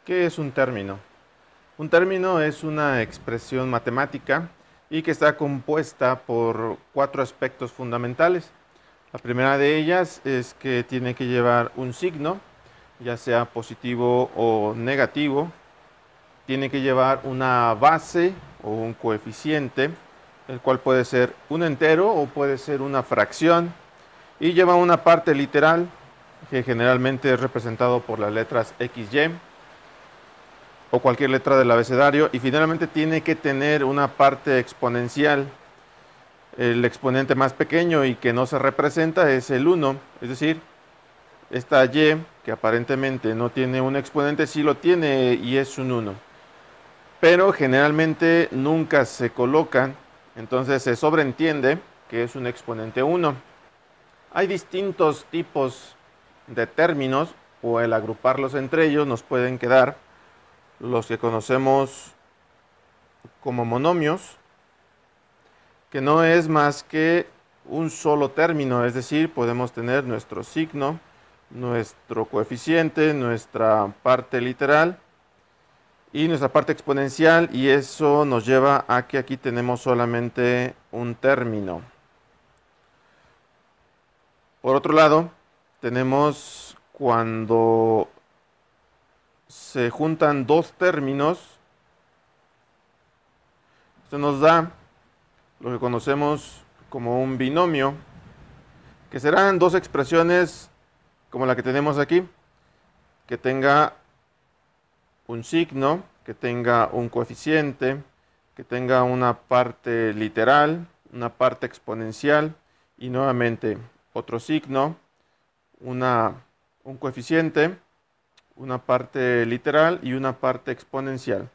¿Qué es un término? Un término es una expresión matemática y que está compuesta por cuatro aspectos fundamentales. La primera de ellas es que tiene que llevar un signo, ya sea positivo o negativo. Tiene que llevar una base o un coeficiente, el cual puede ser un entero o puede ser una fracción. Y lleva una parte literal, que generalmente es representado por las letras X, Y o cualquier letra del abecedario, y finalmente tiene que tener una parte exponencial. El exponente más pequeño y que no se representa es el 1, es decir, esta Y que aparentemente no tiene un exponente, sí lo tiene y es un 1, pero generalmente nunca se colocan, entonces se sobreentiende que es un exponente 1. Hay distintos tipos de términos, o el agruparlos entre ellos nos pueden quedar los que conocemos como monomios, que no es más que un solo término, es decir, podemos tener nuestro signo, nuestro coeficiente, nuestra parte literal y nuestra parte exponencial, y eso nos lleva a que aquí tenemos solamente un término. Por otro lado, tenemos cuando se juntan dos términos, esto nos da lo que conocemos como un binomio, que serán dos expresiones como la que tenemos aquí, que tenga un signo, que tenga un coeficiente, que tenga una parte literal, una parte exponencial y nuevamente otro signo, un coeficiente, una parte literal y una parte exponencial.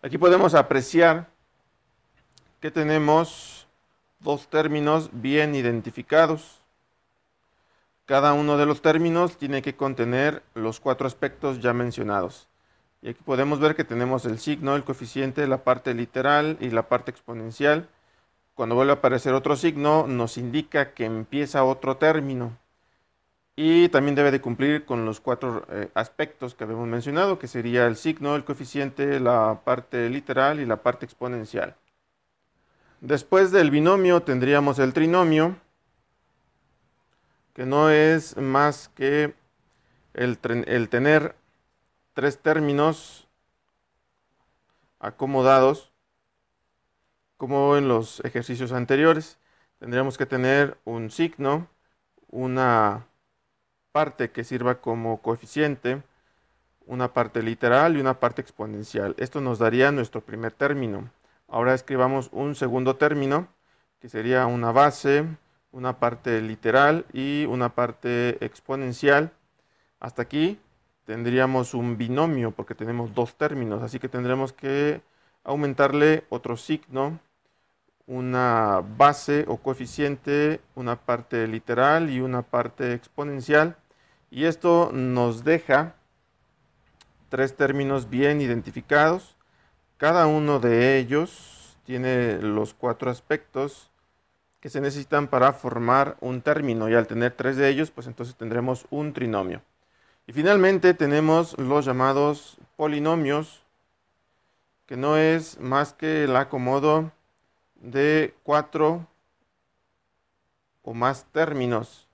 Aquí podemos apreciar que tenemos dos términos bien identificados. Cada uno de los términos tiene que contener los cuatro aspectos ya mencionados. Y aquí podemos ver que tenemos el signo, el coeficiente, la parte literal y la parte exponencial. Cuando vuelve a aparecer otro signo, nos indica que empieza otro término. Y también debe de cumplir con los cuatro aspectos que habíamos mencionado, que sería el signo, el coeficiente, la parte literal y la parte exponencial. Después del binomio tendríamos el trinomio, que no es más que el tener tres términos acomodados como en los ejercicios anteriores. Tendríamos que tener un signo, una parte que sirva como coeficiente, una parte literal y una parte exponencial. Esto nos daría nuestro primer término. Ahora escribamos un segundo término, que sería una base, una parte literal y una parte exponencial. Hasta aquí tendríamos un binomio porque tenemos dos términos, así que tendremos que aumentarle otro signo, una base o coeficiente, una parte literal y una parte exponencial. Y esto nos deja tres términos bien identificados. Cada uno de ellos tiene los cuatro aspectos que se necesitan para formar un término, y al tener tres de ellos, pues entonces tendremos un trinomio. Y finalmente tenemos los llamados polinomios, que no es más que el acomodo de cuatro o más términos.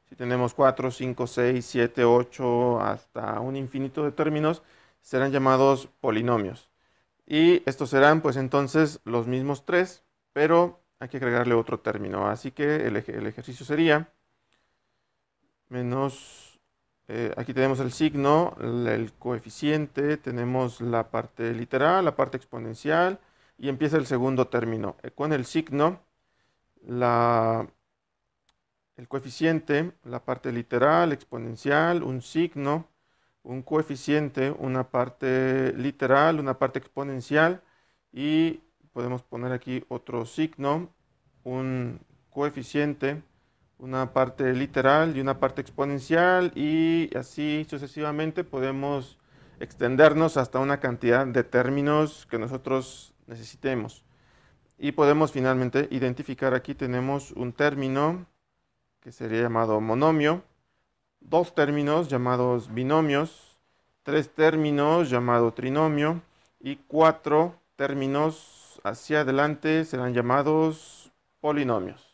Si tenemos 4, 5, 6, 7, 8, hasta un infinito de términos, serán llamados polinomios. Y estos serán pues entonces los mismos tres, pero hay que agregarle otro término. Así que el ejercicio sería menos, aquí tenemos el signo, el coeficiente, tenemos la parte literal, la parte exponencial, y empieza el segundo término. Con el signo, el coeficiente, la parte literal, exponencial, un signo, un coeficiente, una parte literal, una parte exponencial, y podemos poner aquí otro signo, un coeficiente, una parte literal y una parte exponencial, y así sucesivamente podemos extendernos hasta una cantidad de términos que nosotros necesitemos. Y podemos finalmente identificar, aquí tenemos un término que sería llamado monomio, dos términos llamados binomios 3 términos llamado trinomio y 4 términos hacia adelante serán llamados polinomios.